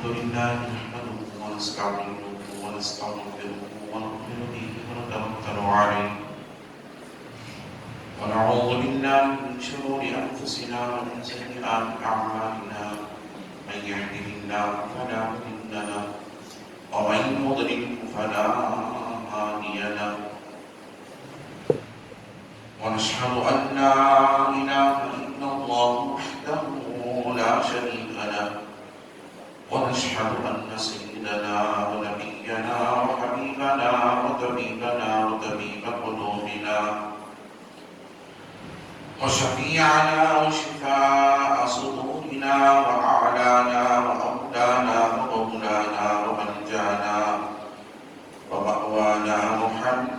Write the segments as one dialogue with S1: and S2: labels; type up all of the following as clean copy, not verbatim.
S1: لله نحمده ونستعينه ونستغفره ونؤمن به ونتوكل عليه ونعوذ بالله من شرور أنفسنا ومن سيئات أعمالنا من يهده الله فلا مضل له ومن يضلل فلا هادي له ونشهد أن لا إله إلا الله وحده لا شريك له ونشهد أن سيدنا ونبينا وحبيبنا وطبيب قلوبنا وشفيعنا وشفاء صدورنا وأعلانا وأولانا ومولانا ومنجانا ومأوانا محمدا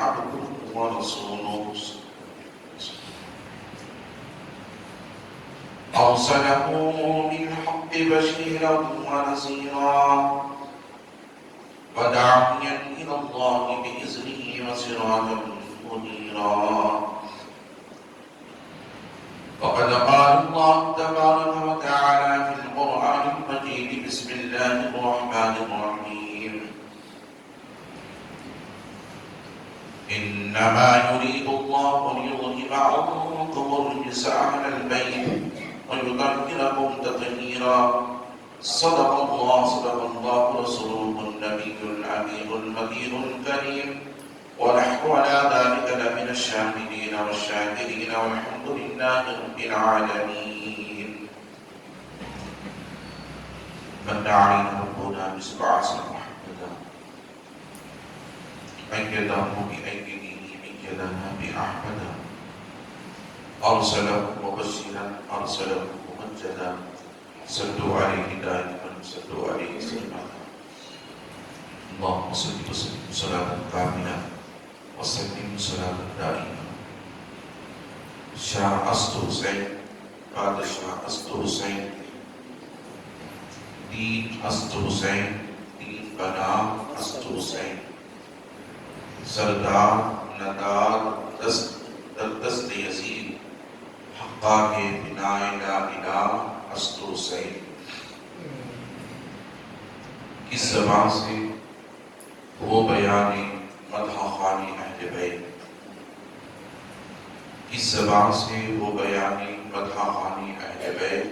S1: عبده ورسوله أرسله بالحق بشيرا ونذيرا وداعيا إلى الله بإذنه وسراجا منيرا وقد قال الله تبارك وتعالى في القرآن المجيد بسم الله الرحمن الرحيم إنما يريد الله ليذهب عنكم الرجس أهل البيت ويطهركم تطهيرا صدق الله رسوله النبي الأمين المكين الكريم ونحن على ذلك لمن الشاهدين والشاكرين والحمد لله رب العالمين. من علينا ربنا بسبعة محمدا أيده بأيده أيدنا بأحمدا أرسله مبشرا أرسله ممجدا صلوا عليه دائما صلوا عليه سلما اللهم صل وسلم سلاما كاملا وسلم سلاما دائما. شاہ است حسین بادشاہ است حسین دین است حسین دین بنا است حسین سردار ندار دست یزید حقا کے بنا لا الہ است حسین. اس زبان سے وہ بیانی مدح خوانی اہل بیت، اس زبان سے وہ بیانی مدح خوانی اہل بیت،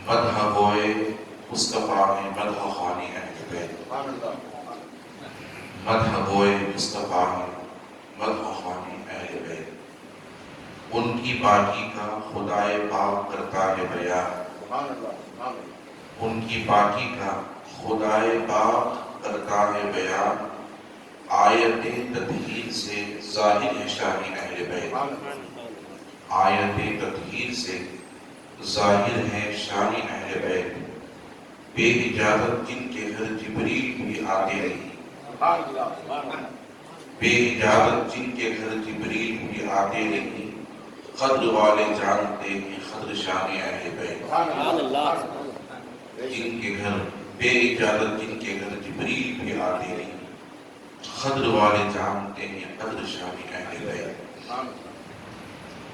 S1: مدح گوئے مصطفیٰ ہے مدح خوانی اہل بیت، مدح گوئے مصطفیٰ ہے مدح خوانی اہل بیت. ان کی پاکی کا خدائے پاک کرتا ہے بیان، ان کی پاکی کا خدائے پاک کرتا ہے بیان. آیت تطہیر سے ظاہر ہے شانی اہل بیت، آیت تطہیر سے ظاہر ہے شانی اہل بیت. بے اجازت جن کے گھر جبریل بھی آتے نہیں، بے اجازت جن کے گھر جبریل بھی آتے نہیں. قدر والے جانتے ہیں قدر شان اہل بیت، جن کے گھر بے اجازت جن کے گھر جبریل بھی آتے نہیں. قدر والے جانتے ہیں قدر شان اہل بیت.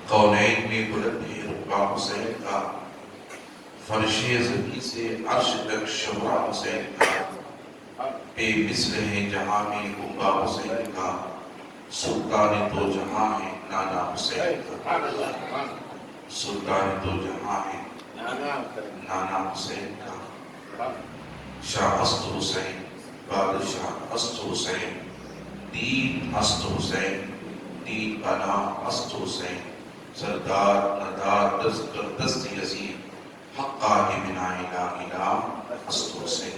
S1: کونین میں بلند ہے رتبہ حسین کا، فرش زمین سے عرش تک شبرا حسین کا. بے مثل ہے جہاں میں گنبا حسین کا، سلطان تو جہاں ہے نانا حسین کا. سلطان تو جہاں ہے نانا حسین کا. شاہ است حسین بادشاہ است حسین دین است حسین دین بنا است حسین سردار ندار دست یزید حقا کے بنا لا الہ است حسین.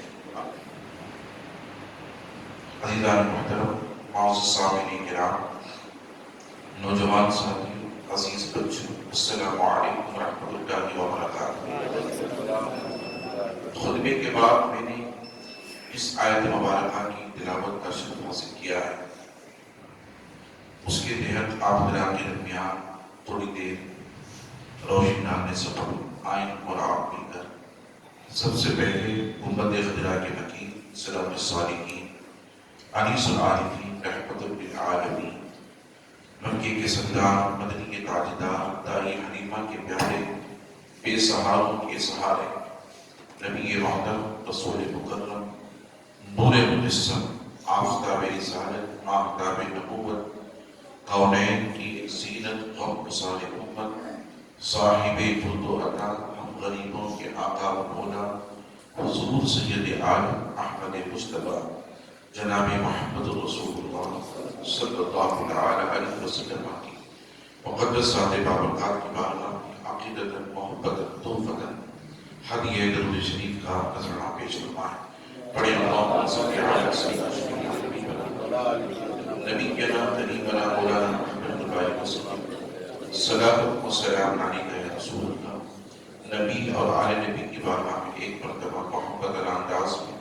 S1: عزیزان محترم، معزز سامعین کرام، نوجوان ساتھیوں، عزیز بچوں، السلام علیکم ورحمۃ اللہ وبرکاتہ. خطبے کے بعد میں نے اس آیت مبارکہ کی تلاوت کا شرف حاصل کیا ہے. اس کے تحت آپ حضرات کے درمیان تھوڑی دیر روشن ڈالنے سے قبل آئیں اور آپ مل کر سب سے پہلے امت خضرا کے مکین سلام الصالحین انیس العارفین رحمت للعالمین مکے کے سردار مدنی کے تاجدار دائی حلیمہ کے پیارے بے سہاروں کے سہارے نبی محترم رسول مکرم نور مجسم آفتاب رسالت آفتاب نبوت کونین کی ایک زینت غم گسار امت صاحب جود و عطا ہم غریبوں کے آقا و مولا حضور سید عالم احمد مصطفیٰ جناب محمد رسول اللہ صلی اللہ علیہ وسلم کی مقدس ذات بابرکات کی بارگاہ میں عقیدتاً محبتاً توفتاً ہدیہ درود شریف کا نذرانہ پیش فرمائیں۔ پڑھیں اللہم صلی علی سیدنا نبینا قریبنا مولانا محمد وسلم صلاۃ و سلام علیکہ یا رسول اللہ۔ نبی اور آل نبی کی بارگاہ میں ایک مرتبہ محبت انداز میں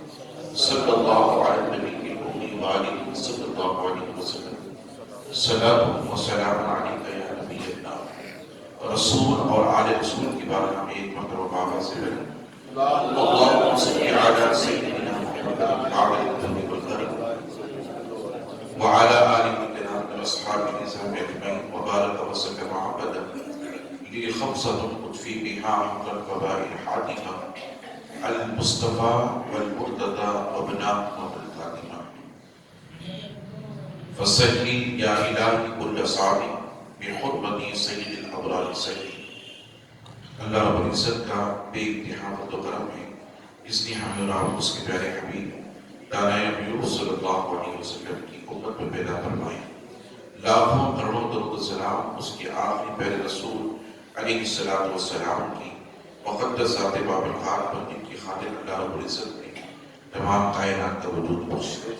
S1: صلی اللہ علیہ نبی کی امی والد صلی اللہ علیہ وسلم صلاۃ و سلام علیکہ یا نبی اللہ۔ رسول اور آل رسول کی بارگاہ میں ایک مرتبہ بابا سے بلند اللہم صلی علی سیدنا محمد وعلی آلہ وعلى آله الكرام وأصحابه الكرام أجمعين وبارك وسلم عبدا لي خمسة أطفي بها حق القبائل حاتمة المصطفى والمرتضى وابناء الفاطمة فسهل يا إلهي كل صعب بحرمة سيد الأبرار سيد اللہ رب العزت کا بے انتہا فضل و کرم ہے، اس نے ہمیں اور اس کے پیارے حبیب دانائے نبی صلی اللہ علیہ وسلم کی امت میں پیدا فرمائے۔ لاکھوں کروڑوں درود و سلام اس کے آخری پیارے رسول علیہ السلام کی مقدس ذات بابرکات پر جن کی خاطر اللہ رب العزت نے تمام کائنات کا وجود بخشا۔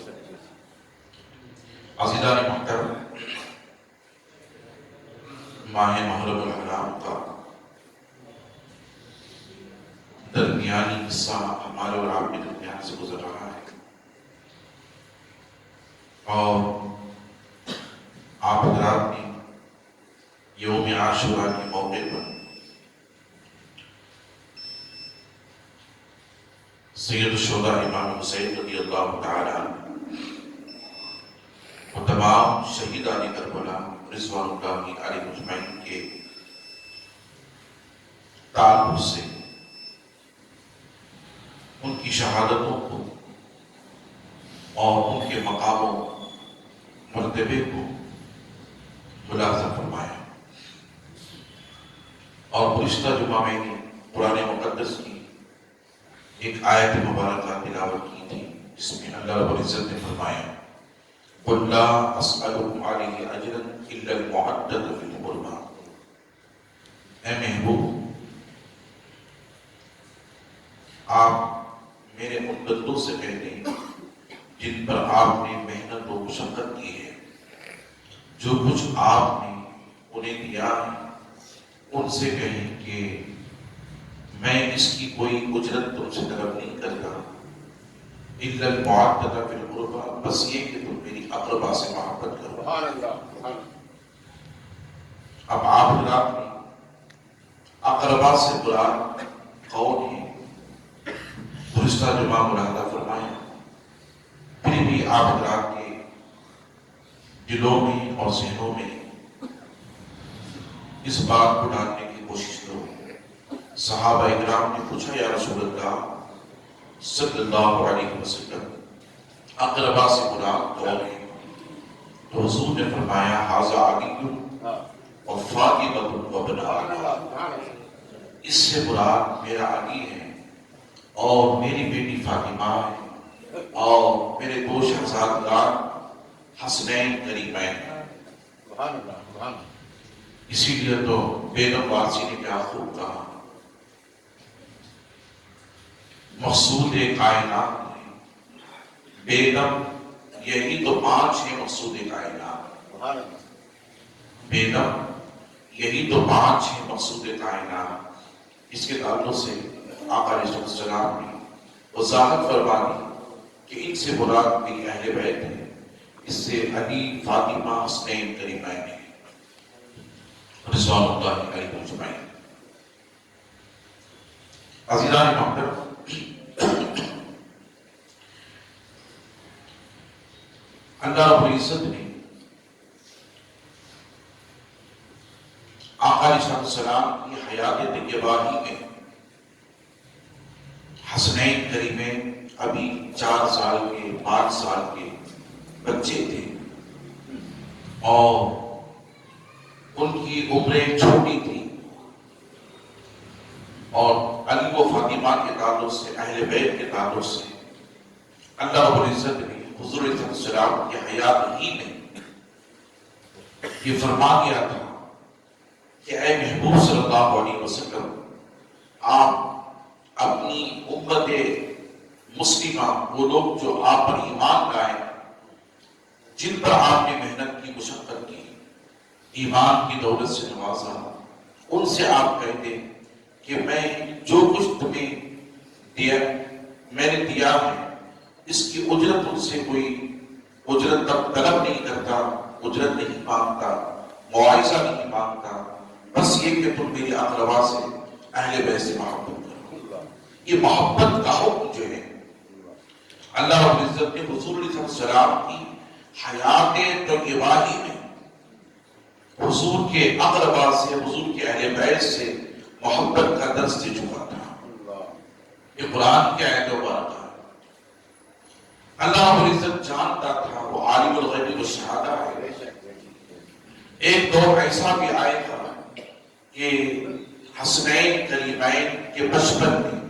S1: عزیزان محترم، ماہ محرم الحرام کا درمیانی حصہ ہمارے اور آپ کے درمیان سے گزر رہا ہے، اور آپ حضرات نے یوم عاشوراء کے موقع پر سید الشہداء امام حسین رضی اللہ تعالی عنہ و تمام شہیدان کربلا رضوان اللہ علیہ مجمعین کے تعلق سے ان کی شہادتوں کو اور ان کے مقام و مرتبے کو ملاحظہ فرمایا، اور گزشتہ جمعہ میں نے قرآن مقدس کی ایک آیت مبارکہ تلاوت کی تھی جس میں اللہ رب العزت نے فرمایا قُلْ لَا أَسْأَلُكُمْ عَلَيْهِ أَجْرًا إِلَّا الْمُعَدَّةَ فِي الْقُرْبَى۔ اے محبوب، آپ میرے ان بندوں سے کہہ دیں جن پر آپ نے محنت و مشقت کی ہے، جو کچھ آپ نے انہیں دیا ہے، ان سے کہیں کہ میں اس کی کوئی اجرت تم سے طلب نہیں کرتا، الا المعدۃ فی القربى، بس یہ کہ تم میری اقربا سے محبت کرو۔ سبحان اللہ۔ اب آپ حضرات نے اقربا سے مراد کون ہے گزشتہ جمعہ ملاحظہ فرمایا، پھر بھی آپ حضرات کے دلوں میں اور ذہنوں میں اس بات کو ڈالنے کی کوشش کرو۔ صحابہ اکرام نے پوچھا یا رسول اللہ صلی اللہ علیہ وسلم اقربا سے مراد کون ہے؟ تو حضور نے فرمایا ھذا علی و فاطمہ و ابناء، اس سے مراد میرا علی ہے اور میری بیٹی فاطمہ ہے اور میرے دو شہزادگان حسنین کریمین ہیں۔ اسی لیے تو بیگم وارسی نے کیا خوب کہا، مقصود کائنات میں بیگم یہی تو پانچ ہیں، مقصود کائنات بیگم یہی تو پانچ ہیں، مقصود کائنات۔ اس کے تعلق سے آقا علیہ السلام نے وضاحت فرمانی کہ ان سے مراد میری اہل بیت ہے، اس سے علی فاطمہ حسنین کریمین ہیں رضوان اللہ علیہ اجمعین۔ عزیزان محترم، اللہ رب العزت نے آقا علیہ السلام کی حیات طیبہ ہی میں حسنین کریمین ابھی 4 سال کے 5 سال کے بچے تھے اور ان کی عمریں چھوٹی تھی، اور علی و فاطمہ کے تعلق سے، اہل بیت کے تعلق سے اللہ رب العزت نے حضور علیہ السلام کی حیات ہی میں یہ فرما دیا تھا کہ اے محبوب صلی اللہ علیہ وسلم، آپ اپنی امت مسلمہ، وہ لوگ جو آپ پر ایمان لائے، جن پر آپ نے محنت کی، مشقت کی، ایمان کی دولت سے نوازا، ان سے آپ کہتے کہ میں جو کچھ تمہیں دیا، میں نے دیا ہے، اس کی اجرت ان سے کوئی اجرت تک طلب نہیں کرتا، اجرت نہیں مانگتا، معاوضہ نہیں مانگتا، بس یہ کہ تم میری اقربا سے، اہل بیت سے محبت کرو۔ یہ محبت کا حکم جو ہے اللہ رب العزت نے حضور علیہ السلام کی حیات طیبہ ہی میں حضور کے اقربا سے، حضور کے اہل بیت سے محبت کا درس دے چکا تھا۔ یہ قرآن کی آیت مبارکہ ہے۔ اللہ رب العزت جانتا تھا، وہ عالم الغیب والشہادہ ہے۔ ایک دور ایسا بھی آئے گا کہ حسنین کریمین کے بچپن میں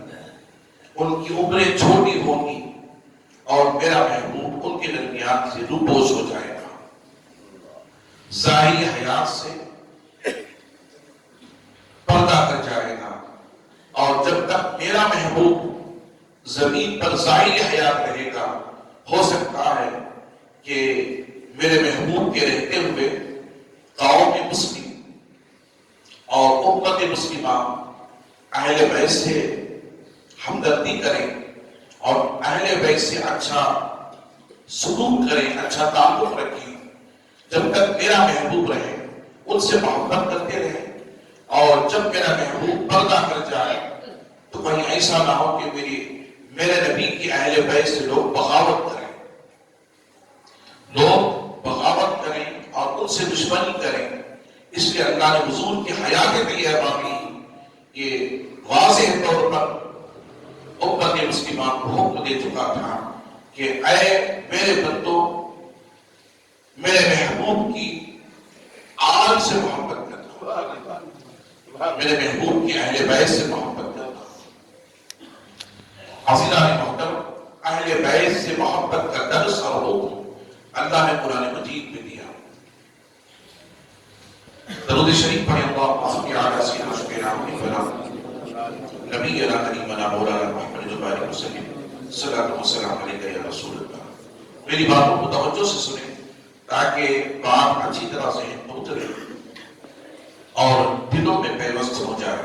S1: ان کی عمریں چھوٹی ہوں گی اور میرا محبوب ان کے درمیان سے روپوش ہو جائے گا، ظاہری حیات سے پردہ کر جائے گا، اور جب تک میرا محبوب زمین پر ظاہری حیات رہے گا، ہو سکتا ہے کہ میرے محبوب کے رہتے ہوئے قوم مسلم اور امت مسلمہ اہل بیت سے ہمدردی کریں اور اہل بیت سے اچھا سلوک کریں، اچھا تعلق رکھیں، جب تک میرا محبوب رہے ان سے محبت کرتے رہیں، اور جب میرا محبوب پردہ کر جائے تو کہیں ایسا نہ ہو کہ میرے نبی کی اہل بیت سے لوگ بغاوت کریں، اور ان سے دشمنی کریں۔ اس لیے اللہ نے حضور کی حیات طیبہ کی یہ واضح طور پر امت مسلمہ کو حکم دے چکا تھا کہ اے میرے بندو، میرے محبوب کی آل سے محبت کرنا، میرے محبوب کی اہل بیت سے محبت کرنا۔ عزیزان محترم، اہل بیت سے محبت کا درس اور حکم اللہ نے قرآن مجید میں دیا۔ درود شریف پڑھیں، اللہم صل علی سیدنا شفیعنا محمد نبینا کریمنا مولانا محمد بارک وسلم، صلاۃ و سلام علیک یا رسول اللہ۔ میری باتوں کو توجہ سے سنیں تاکہ بات اچھی طرح ذہن میں اترے اور دلوں میں پیوست ہو جائے۔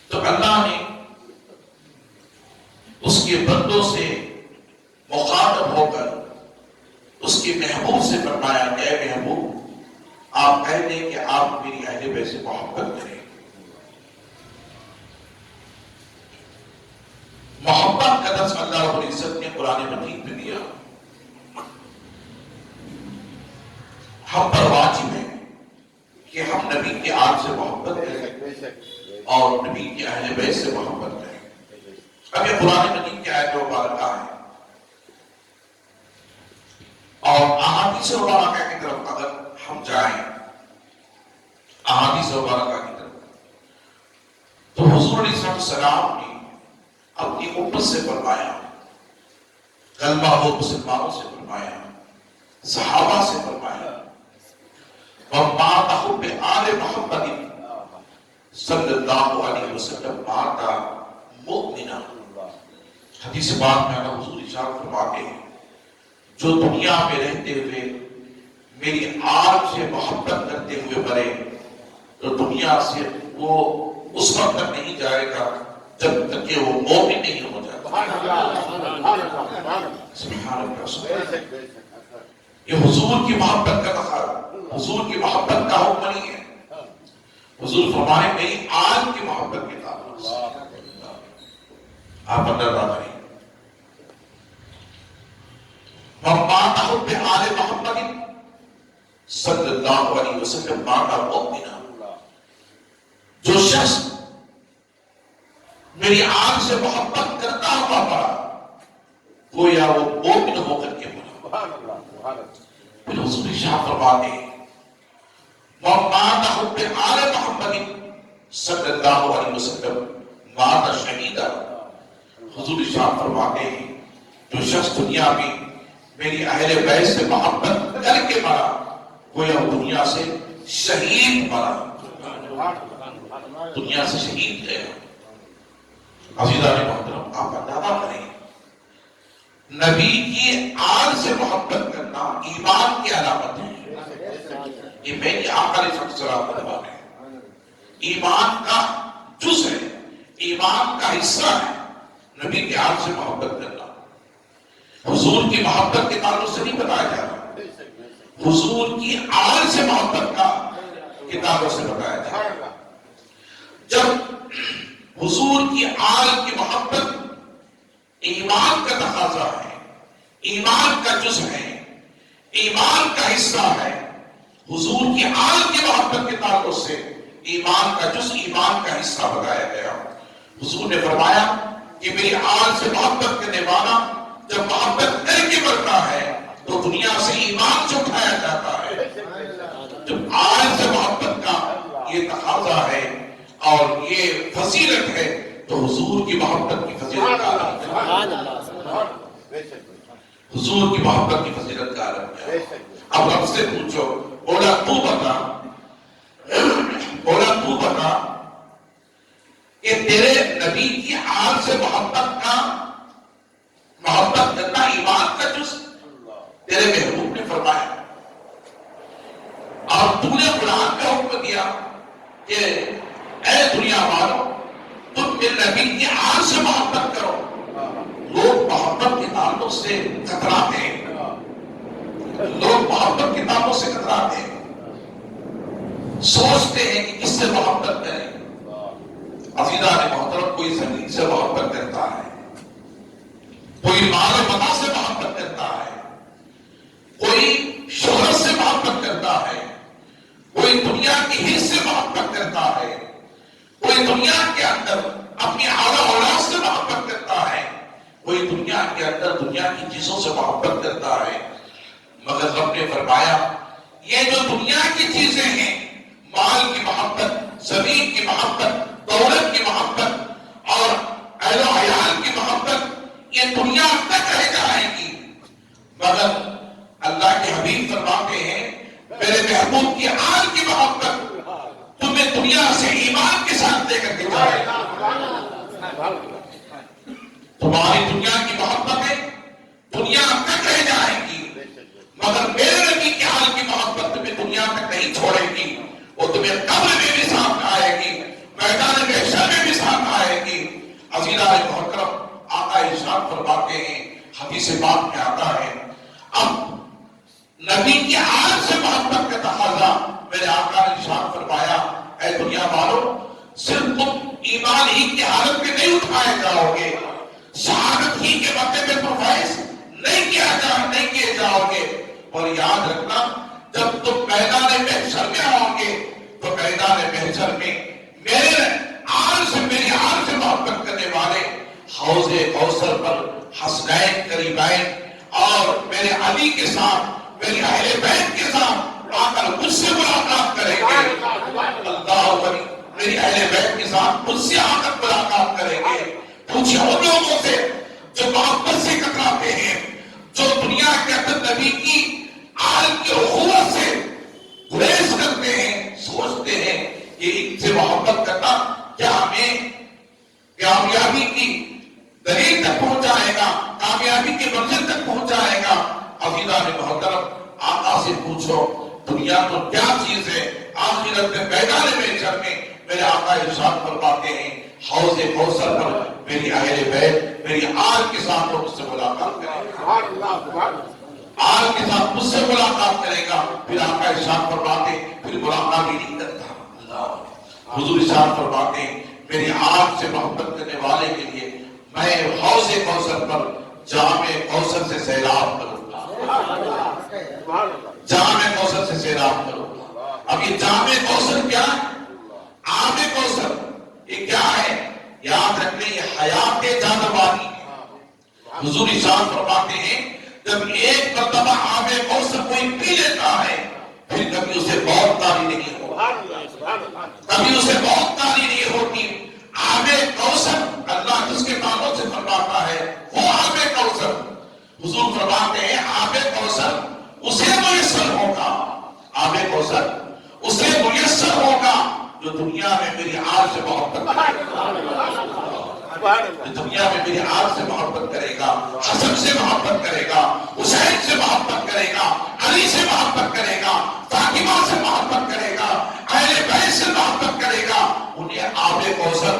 S1: تو اللہ نے اس کے بندوں سے مخاطب ہو کر اس کے محبوب سے فرمایا کہ اے محبوب، آپ کہہ دیں کہ آپ میری اہل بیت سے محبت کریں۔ محبت کا درس اللہ رب العزت نے قرآن مجید میں دیا۔ ہم پر واجب ہے کہ ہم نبی کے آل سے محبت کریں اور نبی کے اہل بیت سے محبت کریں۔ اب یہ قرآن مجید کی آیت مبارکہ ہے، اور احادیث مبارکہ کی طرف اگر ہم جائیں، احادیث مبارکہ کی طرف، تو حضور علیہ السلام نے اپنی امت سے فرمایا، کلمہ گو مسلمانوں سے فرمایا، صحابہ سے فرمایا، وَمَا تَحُبِّ آلِ مُحَمَّدٍ صلی اللہ علیہ وسلم مَعَتَ مُؤْمِنًا۔ حدیث پاک میں اللہ حضور ارشاد فرماتے ہیں، جو دنیا میں رہتے ہوئے میری آل سے محبت کرتے ہوئے مرے تو دنیا سے وہ اس وقت تک نہیں جائے گا جب تک کہ وہ مومن نہیں ہو جائے۔ سبحان اللہ۔ یہ حضور کی محبت کا تقاضا، حضور کی محبت کا حکم نہیں ہے۔ حضور فرمائے میری آل کی محبت کے تعلق سے آپ اندر بات کریں، وَمَا تَحُبِّ آلِ مُحَمَّدٍ صلی اللہ علیہ وسلم مَعَتَ مُؤْمِنًا۔ جو شخص میری آگ سے محبت کرتا ہوا پڑا، گویا وہ مومن ہو کر کے بولا۔ پھر حضور ارشاد فرماتے ہیں وَمَاتَ حُبِّ آلِ مُحَمَّدٍ صلی اللہ علیہ وسلم مات شہیدہ۔ حضور ارشاد فرماتے ہیں جو شخص دنیا میں میری اہل بیت سے محبت کر کے مرا، گویا وہ دنیا سے شہید مرا، دنیا سے شہید گیا۔ عزیزان محترم، آپ اندازہ کریں نبی کی آل سے محبت کرنا ایمان کی علامت ہے۔ یہ میری آقا علیہ السلام کا بات ہے، ایمان کا جز ہے، ایمان کا حصہ ہے نبی کی آل سے محبت کرنا۔ حضور کی محبت کے تعلق سے نہیں بتایا جا رہا، حضور کی آل سے محبت کا کے تعلق سے بتایا جا رہا۔ جب حضور کی آل کی محبت ایمان کا تقاضا ہے، ایمان کا جز ہے، ایمان کا حصہ ہے، حضور کی آل کی محبت کے تعلق سے ایمان کا جز، ایمان کا حصہ بتایا گیا۔ حضور نے فرمایا کہ میری آل سے محبت کرنے والا جب محبت کر کے مرتا ہے تو دنیا سے ایمان سے اٹھایا جاتا ہے۔ جب آل سے محبت کا یہ تقاضا ہے اور یہ فضیلت ہے تو حضور کی محبت کی فضیلت کا عالم ہے، حضور کی محبت کی فضیلت کا عالم ہے۔ اب رب سے پوچھو، بولا تو بتا کہ تیرے نبی کی آل سے محبت کرنا ایمان کا جز، تیرے محبوب نے فرمایا، اور تو نے قرآن کا حکم دیا کہ اے دنیا والو تم میرے نبی کی آل سے محبت کرو۔ لوگ محبت کے تعلق سے کتراتے ہیں، لوگ محبت کے تعلق سے کتراتے ہیں، سوچتے ہیں کہ کس سے محبت کریں۔ عزیزان محترم، کوئی زمین سے محبت کرتا ہے، کوئی مال و متا سے محبت کرتا ہے، کوئی شہرت سے محبت کرتا ہے، کوئی دنیا کی حص سے محبت کرتا ہے، کوئی دنیا کے اندر اپنی اعلیٰ اولاد سے محبت کرتا ہے، کوئی دنیا کے اندر دنیا کی چیزوں سے محبت کرتا ہے۔ مگر رب نے فرمایا یہ جو دنیا کی چیزیں ہیں، مال کی محبت، زمین کی محبت، دولت کی محبت اور اہل و عیال کی محبت، یہ دنیا تک رہ جائے گی، مگر اللہ کے حبیب فرماتے ہیں میرے محبوب کی آل کی محبت تمہیں دنیا سے ایمان کے ساتھ لے کر کے جائے گا۔ تمہاری دنیا کی محبتیں دنیا تک رہ جائیں گی، مگر میرے نبی کی آل کی محبت تمہیں دنیا تک نہیں چھوڑے گی، وہ تمہیں قبر میں بھی ساتھ آئے گی، میدان محشر میں بھی ساتھ آئے گی۔ عزیزان محترم، آقا ارشاد فرماتے ہیں، حدیث پاک میں آتا ہے، اب نبی کی آل سے محبت کا تقاضا میرے آقا نے ارشاد فرمایا، اے دنیا والو صرف تم ایمان ہی کی حالت میں نہیں اٹھائے جاؤ گے، شہادت ہی کے وقت میں پروفائز نہیں کیے جاؤ گے، اور یاد رکھنا جب تم میدان محشر میں آؤ گے تو میدان محشر میں میرے آل سے، میری آل سے محبت کرنے والے حوض کوثر پر حسنین قریبین اور میرے علی کے ساتھ، میری اہل بیت کے ساتھ آ کر مجھ سے ملاقات کریں گے۔ اللہ علی میری اہل بیت کے ساتھ مجھ سے آ کر ملاقات کریں گے۔ پوچھے ان لوگوں سے جو محبت سے کتراتے ہیں، جو دنیا کے اندر نبی کی آل کی اخوت سے گریز کرتے ہیں، سوچتے ہیں کہ ان سے محبت کرنا کیا ہمیں کامیابی کی دلیل تک پہنچائے گا، کامیابی کی منزل تک پہنچائے گا۔ عزیزان محترم، آقا سے پوچھو دنیا تو کیا چیز ہے، آخرت میں میدان محشر میں میرے آقا ارشاد فرماتے ہیں حوض کوثر پر میری اہل بیت، میری آل کے ساتھ مجھ سے ملاقات کرے گا، آل کے ساتھ مجھ سے ملاقات کرے گا۔ پھر آقا ارشاد فرماتے پھر ملاقات ہی نہیں کرتا۔ حضور ارشاد فرماتے میری آل سے محبت کرنے والے کے لیے میں حوض کوثر پر جام کوثر سے سیلاب کروں گا، جام کوثر سے سیلاب کروں گا۔ اب یہ جام کوثر کیا ہے؟ آب کوثر یہ کیا ہے؟ یاد رکھیں یہ حیات جانواری ہے۔ حضور ارشاد فرماتے ہیں جب ایک مرتبہ آب کوثر کوئی پی لیتا ہے پھر کبھی اسے بہت تاری نہیں ہوتی، کبھی اسے بہت تاری نہیں ہوتی۔ آب کوثر اللہ جس کے تعلق سے فرماتا ہے وہ آب کوثر، حضور فرماتے ہیں آب کوثر اسے میسر ہوگا، آب کوثر اسے میسر ہوگا جو دنیا میں میری آل سے محبت کرے گا، جو دنیا میں میری آل سے محبت کرے گا، حسن سے محبت کرے گا، حسین سے محبت کرے گا، علی سے محبت کرے گا، فاطمہ سے محبت کرے گا، اہل بیت سے محبت کرے گا، انہیں آب کوثر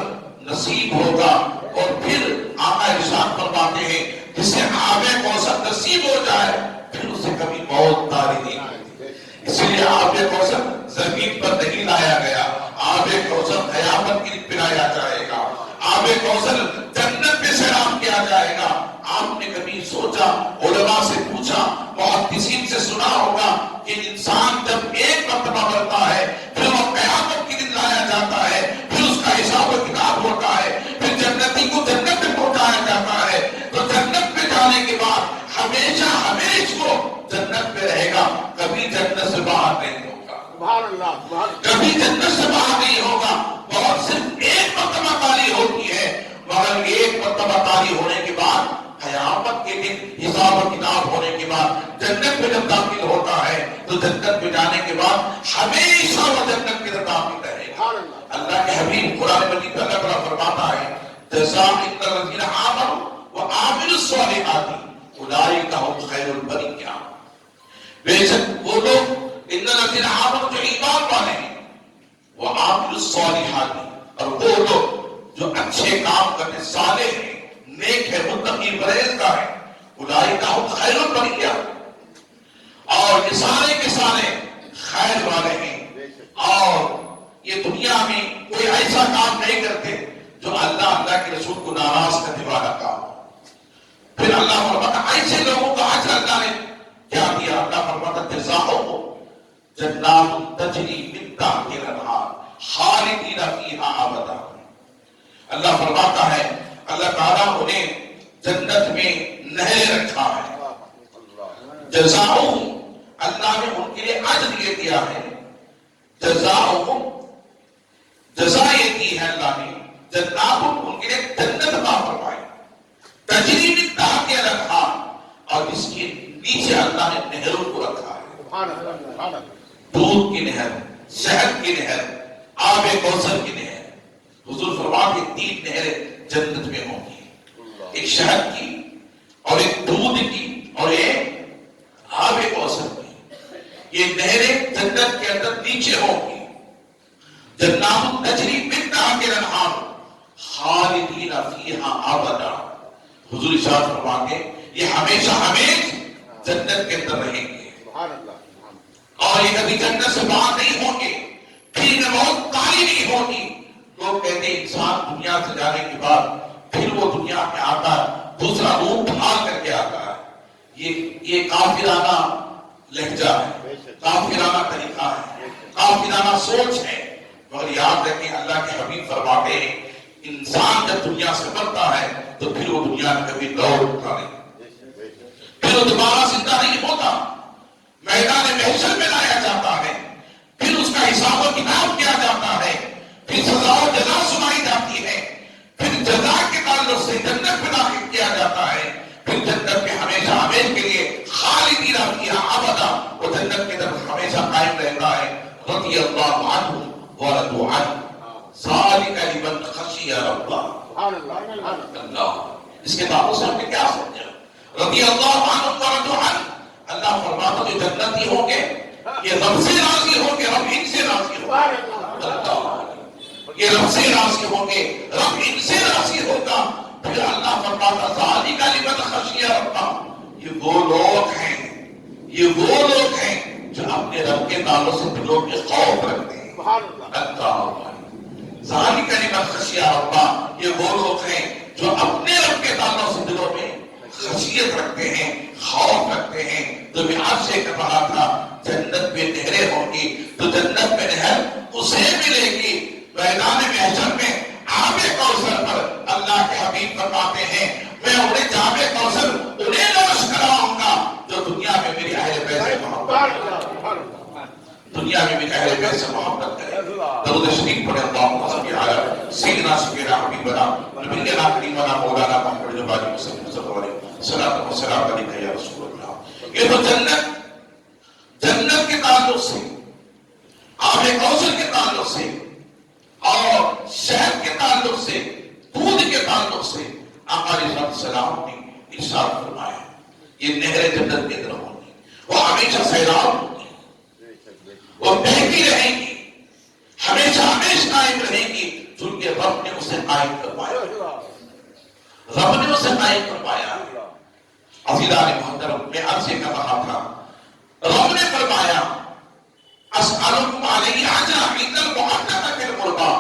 S1: نصیب ہوگا۔ اور پھر آقا ارشاد فرماتے ہیں جسے آب کوثر نصیب ہو جائے پھر اسے کبھی موت طاری نہیں ہوتی۔ اس لیے آب کوثر زمین پر نہیں لایا گیا، آب کوثر قیامت کے لیے پلایا جائے گا، آب کوثر جنت میں سیراب کیا جائے گا۔ آپ نے کبھی سوچا، علماء سے پوچھا، محدثین سے سنا ہوگا کہ انسان جب ایک مرتبہ مرتا ہے پھر وہ قیامت کے دن لایا جاتا ہے، پھر اس کا حساب و کتاب ہوتا ہے، پھر جنتی کو جنت میں پہنچایا جاتا ہے، تو جنت میں جانے کے بعد ہمیشہ ہمیشہ کو جنت میں رہے گا، کبھی جنت سے باہر نہیں ہوگا، کبھی جنت سے باہر نہیں ہوگا۔ بہت صرف ایک مرتبہ تاری ہوتی ہے، مگر ایک مرتبہ تاری ہونے کے بعد قیامت کے دن حساب و کتاب ہونے کے بعد جنت میں جب داخل ہوتا ہے تو جنت میں جانے کے بعد ہمیشہ وہ جنت کے داخل رہے گا۔ اللہ کے حبیب قرآن مجید میں اللہ تعالیٰ فرماتا ہے جزاء الذین آمنوا وعملوا الصالحات اولئک هم خیر البریہ، بے شک وہ لوگ ان الذین آمنوا جو ایمان والے ہیں، وعملوا الصالحات اور وہ لوگ جو اچھے کام کرنے صالح ہیں، نیک ہے، متقی پرہیزگار ہے، اولئک هم خیر البریہ، اور یہ سارے کے سارے خیر والے ہیں، اور یہ دنیا میں کوئی ایسا کام نہیں کرتے جو اللہ کے رسول کو ناراض کرنے والا کام۔ پھر اللہ فرماتا ایسے لوگوں کا اجر اللہ نے کیا دیا، اللہ فرماتا جزاؤہم جنات تجری من تحتہا الانہار خالدین فیہا ابدا۔ اللہ فرماتا ہے اللہ تعالیٰ انہیں جنت میں نہر رکھا ہے، جزاؤہم اللہ نے ان کے لیے اجر یہ دیا ہے، جزاؤہم جزا یہ دی ہے اللہ نے، جنات ان کے لیے جنت عطا فرمائی، تجری من تحتہا الانہار، اور اس کے نیچے اللہ نے نہروں کو رکھا ہے، دودھ کی نہر، شہد کی نہر، آب کوثر کی نہر۔ حضور فرماتے ہیں 3 نہریں جنت میں ہوں گی، ایک شہد کی اور ایک دودھ کی اور ایک آب کوثر کی۔ یہ نہریں جنت کے اندر نیچے ہوں گی، جنات تجری من تحتہا الانہار خالدین فیہا ابدا۔ حضور ارشاد فرماتے ہیں یہ ہمیشہ ہمیشہ جنت کے اندر رہیں گے، اور یہ کبھی جنت سے باہر نہیں ہوں گے، پھر انہیں موت طاری نہیں ہوگی۔ لوگ کہتے ہیں انسان دنیا سے جانے کے بعد پھر وہ دنیا میں آتا ہے، دوسرا روپ ڈھال کر کے آتا ہے، یہ کافرانہ لہجہ ہے، کافرانہ طریقہ ہے، کافرانہ سوچ ہے۔ مگر یاد رکھیں اللہ کے حبیب فرماتے ہیں انسان جب دنیا سے مرتا ہے تو پھر وہ دنیا میں کبھی لوٹتا نہیں، پھر وہ دوبارہ زندہ نہیں ہوتا، میدان محشر میں لایا جاتا ہے، پھر اس کا حساب و کتاب کیا جاتا ہے، پھر سزا و جزا سنائی جاتی ہے، پھر جزا کے تعلق سے جنت میں داخل کیا جاتا ہے، پھر جنت میں ہمیشہ ہمیشہ کے لیے خالدین فیہا ابدا، وہ جنت کی طرف ہمیشہ قائم رہتا ہے۔ رضی اللہ عنہ ورضوا عنہ ذالک لمن خشی ربہ۔ اللہ اس کے تعلق سے ہم نے کیا سمجھا؟ رضی اللہ عنہ ورضوا عنہ، اللہ فرماتا جو جنتی ہوں گے یہ رب سے راضی ہوں گے، رب ان سے راضی ہوں گے، یہ رب سے راضی ہوں گے، رب ان سے راضی ہوگا۔ پھر اللہ فرماتا ذالک لمن خشی ربہ، یہ وہ لوگ ہیں، یہ وہ لوگ ہیں جو اپنے رب کے تعلق سے دلوں میں خوف رکھتے ہیں۔ اللہ ذالک لمن خشی ربہ، یہ وہ لوگ ہیں جو اپنے رب کے تعلق سے دلوں میں خشیت رکھتے ہیں، خوف رکھتے ہیں۔ تو میں آپ سے کہہ رہا تھا جنت میں نہریں ہوں گی، تو جنت میں نہر اسے ملے گی میدان محشر میں آب کوثر پر درود شریف پڑھیں اللہم صلی علی سیدنا سیدنا حبیبنا نبینا کریمنا مولانا محمد جباری وسلم صلی اللہ علیہ صلاۃ و سلام علیکہ یا رسول اللہ. یہ تو جنت کے تعلق سے، آب کوثر کے تعلق سے اور شہد کے تعلق سے، دودھ کے تعلق سے آقا علیہ السلام نے ارشاد فرمایا یہ نہر جنت کے اندر ہوں گی، وہ ہمیشہ سیراب ہوں گی، وہ بہتی رہیں گی، ہمیشہ ہمیشہ قائم رہیں گی، چونکہ رب نے اسے قائم کروایا. رب نے اسے قائم کروایا. عزیزان محترم، میں عرض یہ کر رہا تھا، رب نے فرمایا اسألکم علیہ اجرا عند المحدثۃ فی القربى.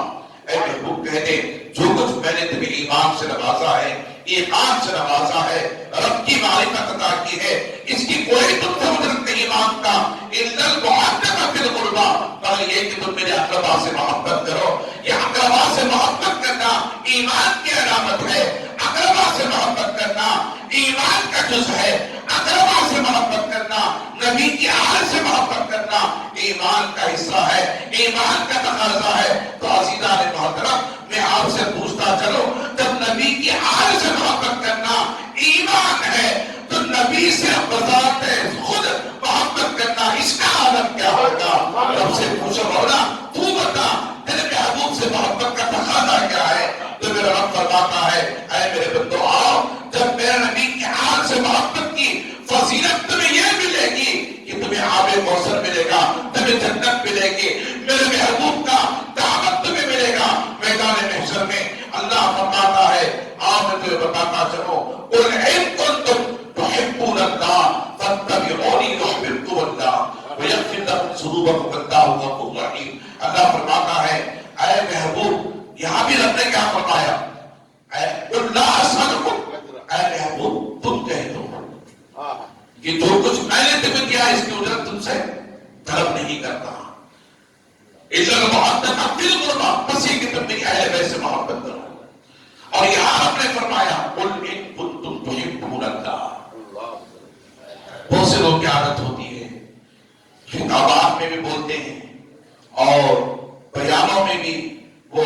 S1: اے محبوب کہتے جو کچھ میں نے تمہیں ایمان سے نوازا ہے، ایمان سے نوازا ہے، رب کی معرفت عطا کی ہے، اس کی کوئی تم سے اجرت نہیں مانگتا. عند المحدثۃ فی القربى، مگر یہ کہ تم میرے اقربا سے محبت کرو. یہ اقربا سے محبت کرنا ایمان کی علامت ہے. اقربا سے محبت کرنا ایمان کا جز ہے. اقربا سے محبت کرنا، نبی کی آل سے محبت کرنا ایمان کا حصہ ہے، ایمان کا تقاضا ہے. تو عزیزان محترم، میں آپ سے پوچھتا چلو، جب نبی کی آل سے محبت کرنا ایمان ہے تو نبی سے بذات خود محبت کرنا اس کا عالم کیا ہوگا؟ رب سے پوچھو مولا تو بتا تیرے محبوب سے محبت کا تقاضا کیا ہے؟ تو میرا رب فرماتا ہے اے میرے بندو آؤ، جب میرے نبی کی آل سے محبت کی فضیلت تمہیں یہ ملے گی کہ تمہیں آب کوثر ملے گا، تمہیں جنت ملے گی، میرے محبوب کا دعوت تمہیں ملے گا میدان محشر میں. اللہ فرماتا ہے آپ میں تمہیں بتاتا چلو، قل ان کنتم تحبون اللہ فاتبعونی یحببکم اللہ ویغفر لکم ذنوبکم واللہ غفور رحیم. اللہ فرماتا ہے اے محبوب، یہاں بھی رب نے کیا فرمایا؟ قل لا اسألکم، اے محبوب تم کہہ دو کہ جو کچھ میں نے تمہیں دیا اس کی اجرت تم سے طلب نہیں کرتا. اِذَا الْمُحَدَّثَ فِي الْقُرْبَى، بس یہ کہ تم میری اہل بیت سے محبت کرو. اور یہاں ہم نے فرمایا قُلْ إِن كُنتُمْ تُحِبُّونَ اللَّهَ. بہت سے لوگ کی عادت ہوتی ہے خطابات میں بھی بولتے ہیں اور بیانوں میں بھی وہ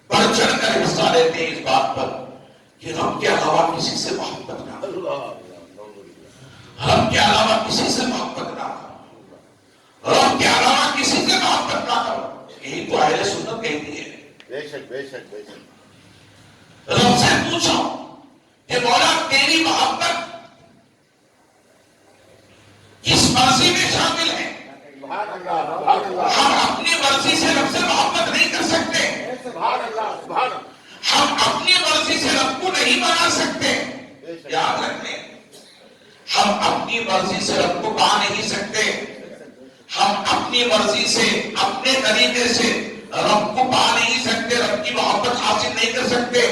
S1: بڑھ چڑھ کر حصہ لیتے ہیں اس بات پر کہ رب کے علاوہ کسی سے محبت نہ کرو، رب کے علاوہ کسی سے محبت نہ کرو، رب کے علاوہ کسی سے محبت نہ کرو. یہی تو اہل سنت کہتی ہے.
S2: بے شک بے شک بے شک.
S1: رب سے پوچھو کہ مولا تیری محبت کس مرضی میں شامل ہے؟ ہم اپنی مرضی سے رب سے محبت نہیں کر سکتے، ہم اپنی مرضی سے رب کو نہیں بنا سکتے. یاد رکھیں، ہم اپنی مرضی سے رب کو پا نہیں سکتے، ہم اپنی مرضی سے اپنے طریقے سے رب کو پا نہیں سکتے، رب کی محبت حاصل نہیں کر سکتے.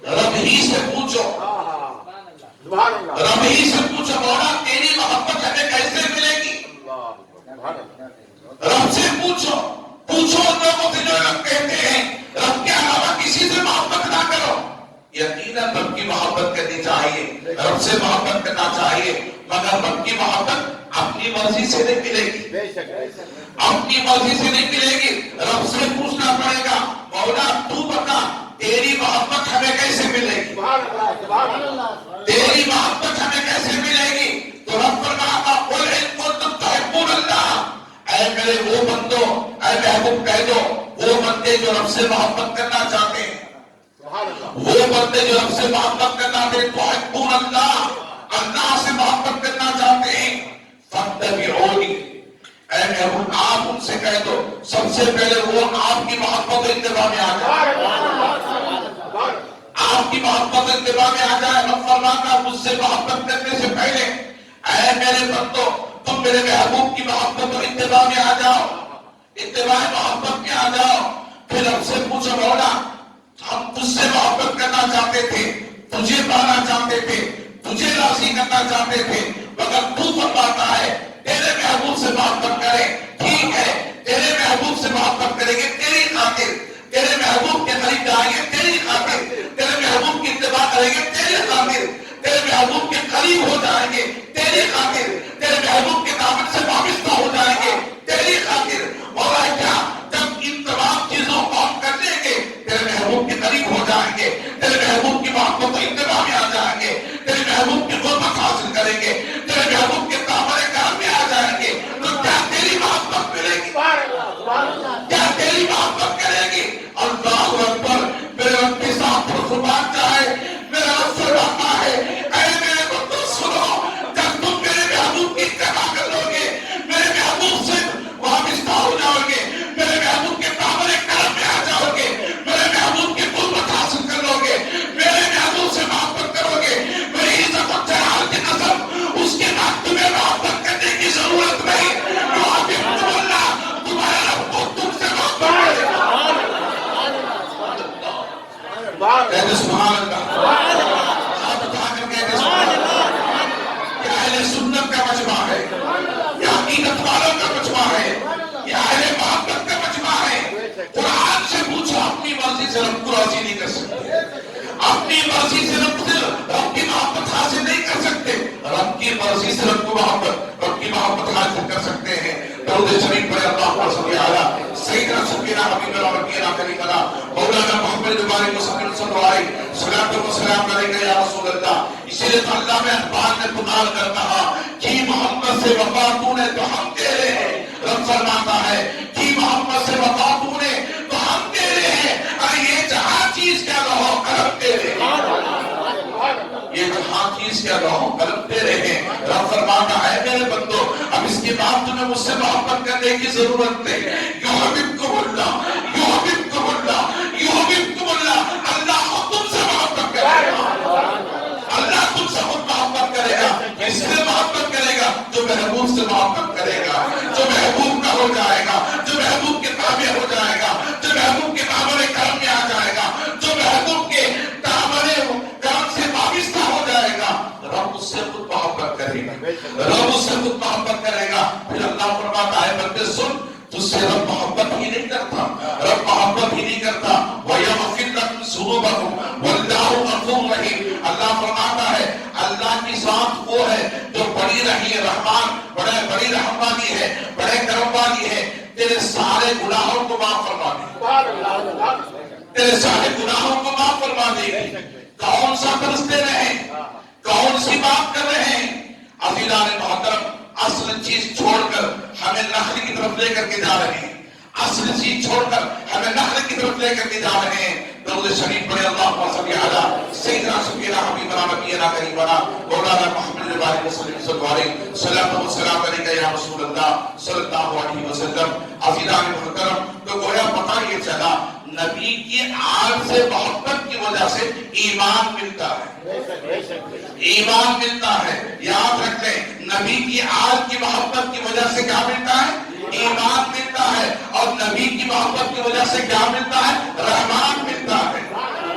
S1: رب ہی سے پوچھو، رب ہی سے پوچھو مولا تیری محبت ہمیں کیسے ملے گی؟ رب سے پوچھو ان لوگوں سے جو رب کہتے ہیں رب کے علاوہ کسی سے محبت نہ کرو. یقیناً رب کی محبت کرنی چاہیے، رب سے محبت کرنا چاہیے، مگر رب کی محبت اپنی مرضی سے نہیں ملے گی، اپنی مرضی سے نہیں ملے گی. رب سے پوچھنا پڑے گا مولا تو بتا تیری محبت ہمیں کیسے ملے گی، تیری محبت ہمیں کیسے ملے گی؟ تو رب فرماتا قل ان کنتم تحبون اللہ، اے میرے وہ بندو، اے محبوب کہہ دو وہ بندے جو رب سے محبت کرنا چاہتے ہیں، وہ بندے جو رب سے محبت کرنا چاہتے ہیں، تحبون اللہ، اللہ سے محبت کرنا چاہتے ہیں، فاتبعونی، اے محبوب آپ ان سے کہہ دو سب سے پہلے وہ آپ کی محبت و اتباع میں آ جائے، آپ کی محبت اتباع میں آ جائے. رب فرماتا مجھ سے محبت کرنے سے پہلے اے میرے بندو تم میرے محبوب کی محبت و اتباع میں آ جاؤ، اتباع محبت میں آ جاؤ. پھر رب سے پوچھو مولا ہم تجھ سے محبت کرنا چاہتے تھے، تجھے پانا چاہتے تھے، تجھے راضی کرنا چاہتے تھے، مگر تو فرماتا ہے تیرے محبوب سے محبت کریں. ٹھیک ہے تیرے محبوب سے محبت کریں گے تیری خاطر، تیرے محبوب کے قریب جائیں گے تیری خاطر، تیرے محبوب کی اتباع کریں گے تیری خاطر، تیرے محبوب کے قریب ہو جائیں گے تیری خاطر، تیرے محبوب کے دامن سے وابستہ ہو جائیں گے تیری خاطر. مولا کیا جب ان کہتے سبحان اللہ، ہاتھ اٹھا کر کہتے سبحان اللہ۔ یہ اہل سنت کا مجمع ہے، یہ عقیدت والوں کا مجمع ہے، یہ اہل محبت کا مجمع ہے۔ قرآن سے پوچھو، اپنی مرضی سے رب کو راضی نہیں کر سکتے، اپنی مرضی سے رب کی محبت حاصل نہیں کر سکتے، رب کی مرضی سے رب کی محبت حاصل کر سکتے ہیں۔ درود شریف پڑھے، اللہم صلی علی سیدنا سیدنا حبیبنا نبینا کریمنا مولانا محمد بارک وسلم صلی اللہ علیہ صلاۃ و سلام علیکہ یا رسول اللہ۔ اسی لیے تو اللہ میں اقبال نے پکار کر کہا کہ محمد سے وفا تو نے تو ہم تیرے ہیں۔ رب فرماتا ہے کہ محمد سے وفا تو نے تو ہم تیرے ہیں، ارے یہ جہاں چیز کیا رہو قلم تیرے ہیں، یہ جہاں چیز کیا رہو قلم تیرے ہیں۔ رب فرماتا ہے میرے بندو، اب اس کے بعد تمہیں مجھ سے محبت کرنے کی ضرورت نہیں۔ یحببکم اللہ، یحببکم اللہ، یحببکم اللہ۔ اللہ خود تم سے محبت کرے گا، اللہ تم سے خود محبت کرے گا۔ اس سے محبت کرے گا جو محبوب سے محبت کرے گا، جو محبوب کا ہو جائے گا، جو محبوب کے تابع ہو جائے گا، جو محبوب کے دامن کرم میں آ جائے گا، جو محبوب کے دامن کرم سے وابستہ ہو جائے گا، رب اس سے خود محبت کرے گا، رب اس سے خود محبت کرے گا۔ پھر اللہ فرماتا ہے بندے سن، تجھ سے رب محبت ہی نہیں کرتا، رب محبت ہی نہیں کرتا۔ وَيَغْفِرْ لَكُمْ ذُنُوبَكُمْ وَاللَّهُ غَفُورٌ رَحِيمٌ۔ اللہ فرماتا ہے اللہ کی ذات وہ ہے جو بڑی رحیم ہے، رحمان، بڑی رحم والی ہے، بڑے کرم والی ہے، تیرے سارے گناہوں کو معاف فرما دے، تیرے سارے گناہوں کو معاف فرما دے گی۔ کون سا درس دے رہے ہیں، کون سی بات کر رہے ہیں؟ عزیزان محترم، اصل چیز چھوڑ کر ہمیں نخل کی طرف لے کر کے جا رہے ہیں، اصل چیز چھوڑ کر ہمیں نخل کی طرف لے کر کے جا رہے ہیں۔ درود شریف پڑھے، اللہم صلی علی سیدنا سیدنا حبیبنا نبینا کریمنا مولانا محمد بارک وسلم صلی اللہ علیہ صلاۃ و سلام علیکہ یا رسول اللہ صلی اللہ علیہ وسلم۔ عزیزان محترم، تو گویا پتہ یہ چلا نبی کی آل سے محبت کی وجہ سے ایمان ملتا ہے، ایمان ملتا ہے۔ یاد رکھ لیں، نبی کی آل کی محبت کی وجہ سے کیا ملتا ہے؟ ایمان ملتا ہے۔ اور نبی کی محبت کی وجہ سے کیا ملتا ہے؟ رحمان ملتا ہے،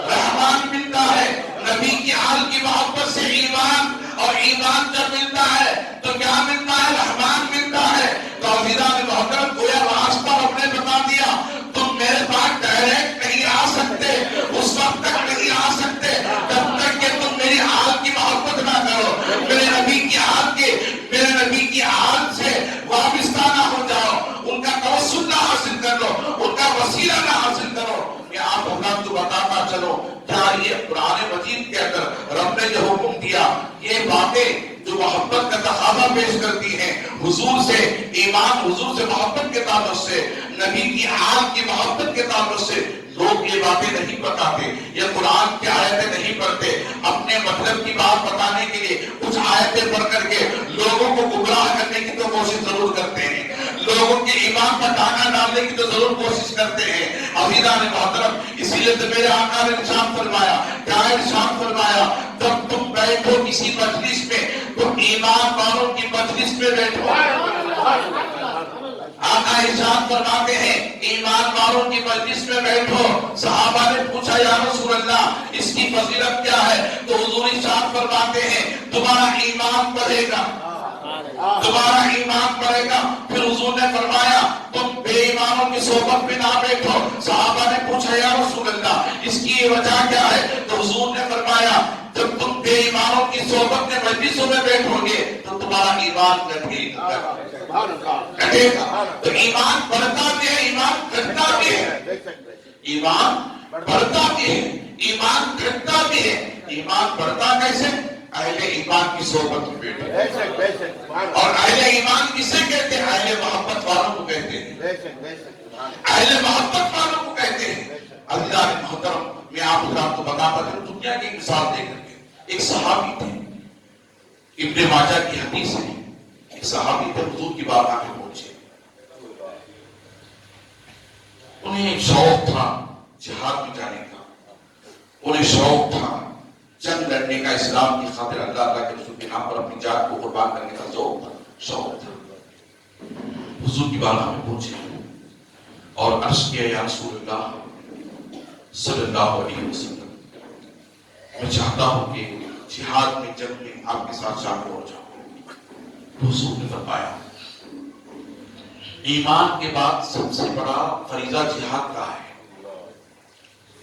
S1: رحمان ملتا ہے۔ نبی کی آل کی محبت سے ایمان، اور ایمان جب ملتا ہے تو کیا ملتا ہے؟ رحمان ملتا ہے۔ تو عزیزان محترم، گویا راستہ ہم نے بتا دیا، تم میرے پاس ڈائریکٹ نہیں آ سکتے، اس وقت تک نہیں آ سکتے جب تک کہ تم میری آل کی محبت نہ کرو، میرے نبی کی آل سے وابستہ نہ ہو جاؤ، ان کا توسل نہ حاصل کر لو، ان کا وسیلہ نہ حاصل کرو۔ میں آپ حضرات کو بتاتا چلو، کیا یہ قرآن مجید کے اندر رب نے جو حکم دیا، یہ باتیں جو محبت کا تقاضا پیش کرتی ہیں، حضور سے ایمان، حضور سے محبت کے تعلق سے، نبی کی آل کی محبت کے تعلق سے، لوگ یہ باتیں نہیں بتاتے، یہ قرآن کی آیتیں نہیں پڑھتے، اپنے مطلب کی بات بتانے کے لیے کچھ آیتیں پڑھ کر کے لوگوں کو گمراہ کرنے کی تو کوشش ضرور کرتے ہیں، لوگوں کے ایمان پر ڈاکہ ڈالنے کی تو ضرور کوشش کرتے ہیں۔ عزیزان محترم، اسی لیے تو میرے آقا نے ارشاد فرمایا، کیا ارشاد فرمایا؟ جب تم بیٹھو کسی مجلس میں، تم ایمان والوں کی مجلس میں بیٹھو۔ آقا ارشاد فرماتے ہیں ایمان والوں کی مجلس میں بیٹھو۔ صحابہ نے پوچھا یا رسول اللہ اس کی فضیلت کیا ہے؟ تو حضور ارشاد فرماتے ہیں تمہارا ایمان بڑھے گا، تمہارا ایمان بڑھے گا۔ پھر حضور نے فرمایا تم بے ایمانوں کی صحبت میں نہ بیٹھو۔ صحابہ نے پوچھا یا رسول اللہ اس کی وجہ کیا ہے؟ تو حضور نے فرمایا جب تم بے ایمانوں کی صحبت میں مجلسوں میں بیٹھو گے تو تمہارا ایمان گھٹے گا، گھٹے گا۔ تو ایمان بڑھتا بھی ہے، ایمان گھٹتا بھی ہے، ایمان بڑھتا بھی ہے، ایمان گھٹتا بھی ہے۔ ایمان بڑھتا کیسے؟ اہل ایمان کی صحبت میں بیٹھے، اور اہل ایمان کسے کہتے ہیں؟ اہل محبت والوں کو کہتے ہیں، اہل محبت والوں کو کہتے ہیں۔ اللہ محترم، میں آپ کو بتاتا ہوں دنیا کی مثال دے کر کے، ایک صحابی تھے، ابن ماجہ کی حدیث ہے، ایک صحابی تھے حضور کی بارگاہ میں پہنچے، انہیں شوق تھا جہاد میں جانے کا، انہیں شوق تھا جنگ لڑنے کا، اسلام کی خاطر اللہ کے رسول کے نام پر اپنی جان کو قربان کرنے کا ذوق تھا، شوق تھا۔ حضور کی بارگاہ میں پہنچے اور عرض کیا یا رسول اللہ صلی اللہ علیہ وسلم میں چاہتا ہوں کہ جہاد میں جنگ میں آپ کے ساتھ شامل ہو جاؤں۔ حضور نے فرمایا ایمان کے بعد سب سے بڑا فریضہ جہاد کا ہے،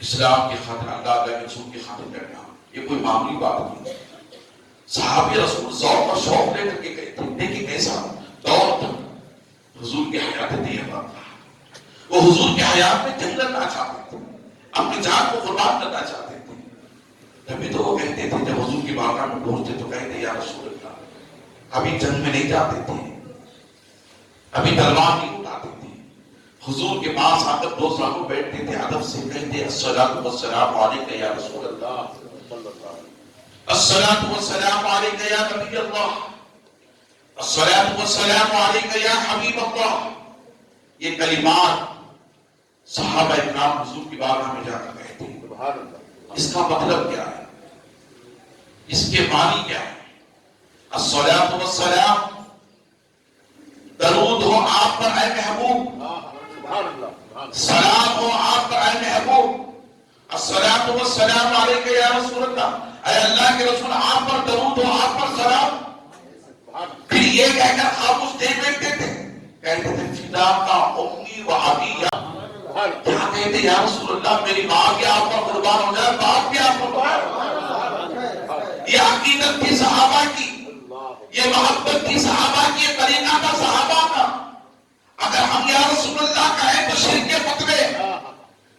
S1: اسلام کی خاطر، اللہ کے رسول کی خاطر کرنا، یہ کوئی معمولی بات نہیں۔ صحابہ رسول ذوق اور شوق لے کر کے گئے تھے، لیکن کیسا دور تھا، حضور کی حیات طیبہ تھا، وہ حضور کی حیات میں جنگ لڑنا چاہتے تھے، اپنی جان کو قربان کرنا چاہتے تھے۔ تبھی تو وہ کہتے تھے جب حضور کی بارگاہ میں پہنچتے تو کہتے یا رسول اللہ، ابھی جنگ میں نہیں جاتے تھے، ابھی تلوار نہیں اٹھاتے تھے، حضور کے پاس آ کر دو صحابہ بیٹھتے تھے، ادب سے کہتے الصلاۃ والسلام علیک یا رسول اللہ، الصلاۃ والسلام علیک یا نبی اللہ، الصلاۃ والسلام علیک یا حبیب اللہ۔ یہ کلمات صحابہ اکرام حضور کی بارگاہ میں جا کر کہتے ہیں۔
S2: سبحان اللہ۔
S1: اس کا مطلب کیا ہے؟ اس کے معنی کیا ہے؟ الصلاۃ والسلام، درود ہو آپ پر اے محبوب،
S2: سبحان اللہ۔
S1: سلام ہو آپ پر اے محبوب، الصلاۃ والسلام علیک یا رسول اللہ، اے اللہ کے رسول آپ پر درود ہو آپ پر سلام۔ پھر یہ کہہ کر خاموش نہیں بیٹھتے تھے، کہتے تھے فداک امی و ابی، کیا کہتے یا رسول اللہ میری ماں بھی آپ پر قربان ہو جائے، باپ بھی آپ پر قربان ہو جائے۔ یہ عقیدت تھی صحابہ کی، یہ محبت تھی صحابہ کی، یہ طریقہ تھا صحابہ کا۔ اگر ہم یا رسول اللہ کہیں تو شرک کے فتوے،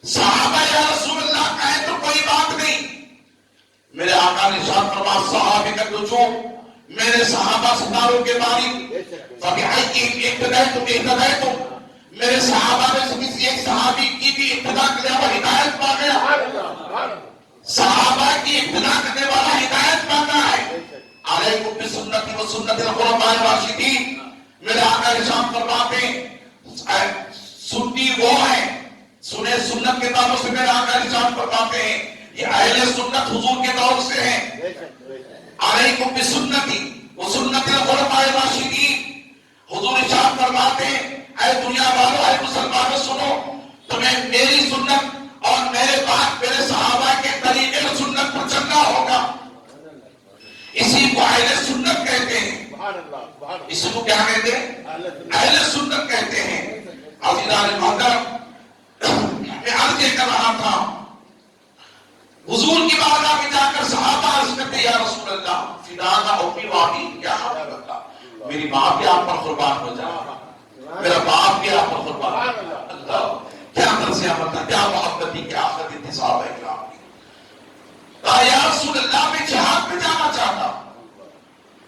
S1: صحابہ یا رسول اللہ کہیں تو کوئی بات نہیں۔ میرے آقا نے ارشاد فرمایا صحابہ کا نجوم، میرے صحابہ ستاروں کے مالک، فبأيهم اقتديتم، میرے صحابہ میں سے کسی ایک صحابی کی بھی ابتدا کرنے والا ہدایت پا گیا، صحابہ کی ابتدا کرنے والا ہدایت پانا ہے۔ علیکم بسنتی و سنت الخلفاء الراشدین، میرے آقا ارشاد فرماتے ہیں سنی وہ ہیں، سنے سنت کے تعلق سے میرے آقا ارشاد فرماتے ہیں یہ اہل سنت حضور کے دور سے ہیں۔ علیکم بسنتی و سنت الخلفاء الراشدین، حضور ارشاد فرماتے ہیں اے دنیا والوں، اے مسلمانوں سنو، تمہیں میری سنت اور میرے بعد میرے صحابہ کے طریقے اور سنت پر چلنا ہوگا۔ اسی کو اہل سنت کہتے ہیں۔ اس کو کیا کہتے ہیں؟ اہل سنت کہتے ہیں۔ عزیزان محترم، میں عرض یہ کر رہا تھا حضور کی بارگاہ میں جا کر صحابہ عرض کرتے یا رسول اللہ فداک امی و ابی یا حبیب اللہ، میری ماں بھی آپ پر قربان ہو جائے، میرا باپ بھی آپ پر قربان ہو جائے۔ اللہ کیا طرز عمل تھا، کیا محبت تھی، کیا آخرت تھی صحابہ اکرام کی۔ کہا یا رسول اللہ میں جہاد میں جانا چاہتا ہوں۔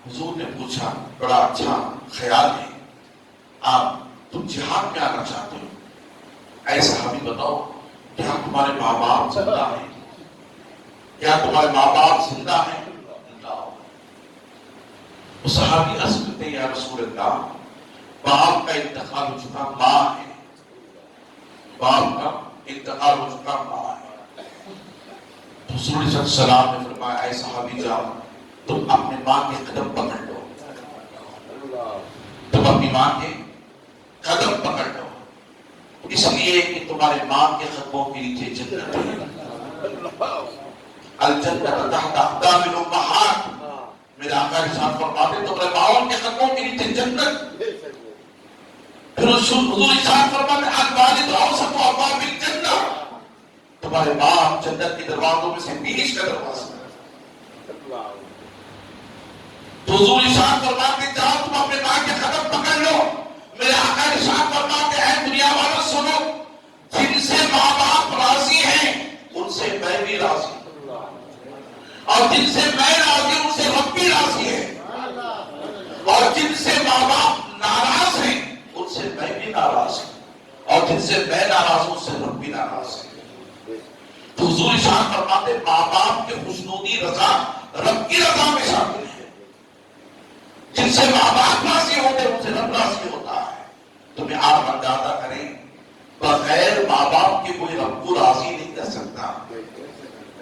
S1: حضور نے پوچھا بڑا اچھا خیال ہے، آپ تم جہاد میں آنا چاہتے ہو، اے صحابی بتاؤ کیا تمہارے ماں باپ زندہ ہیں؟ کیا تمہارے ماں باپ زندہ ہیں؟ وہ صحابی عرض کرتے ہیں یا رسول اللہ باپ کا انتقال ہو چکا، ماں ہے، باپ کا انتقال ہو چکا، ماں ہے۔ تو حضور صلی اللہ علیہ وسلم نے فرمایا اے صحابی جاؤ تم اپنے ماں کے قدم پکڑ لو، تم اپنی ماں کے قدم پکڑ لو، اس لیے کہ تمہارے ماں کے قدموں کے نیچے جنت ہے، الجنت تحت اقدام الامہات۔ میرے آقا ارشاد فرماتے تمہارے ماؤں کے قدموں کے نیچے جنت۔ پھر حضور ارشاد فرماتے الوالد اوسط ابواب الجنہ، تمہارے باپ جنت کے دروازوں میں سے بیچ کا دروازہ۔ تو حضور ارشاد فرماتے جاؤ تم اپنے ماں کے قدم پکڑ لو۔ میرے آقا ارشاد فرماتے ہیں دنیا والوں سنو، جن سے ماں باپ راضی ہیں ان سے میں بھی راضی ہوں، اور جن سے میں راضی ہوں ان سے رب بھی راضی ہے، اور جن سے ماں باپ ناراض ہیں ان سے میں بھی ناراض ہوں، اور جن سے میں ناراض ہوں ان سے رب بھی ناراض ہے۔ تو حضور ارشاد فرماتے ماں باپ کے خوشنودی رضا رب کی رضا میں شامل ہے، جن سے ماں باپ راضی ہوتے ان سے رب راضی ہوتا ہے۔ تو میں آپ اندازہ کریں بغیر ماں باپ کے کوئی رب کو راضی نہیں کر سکتا۔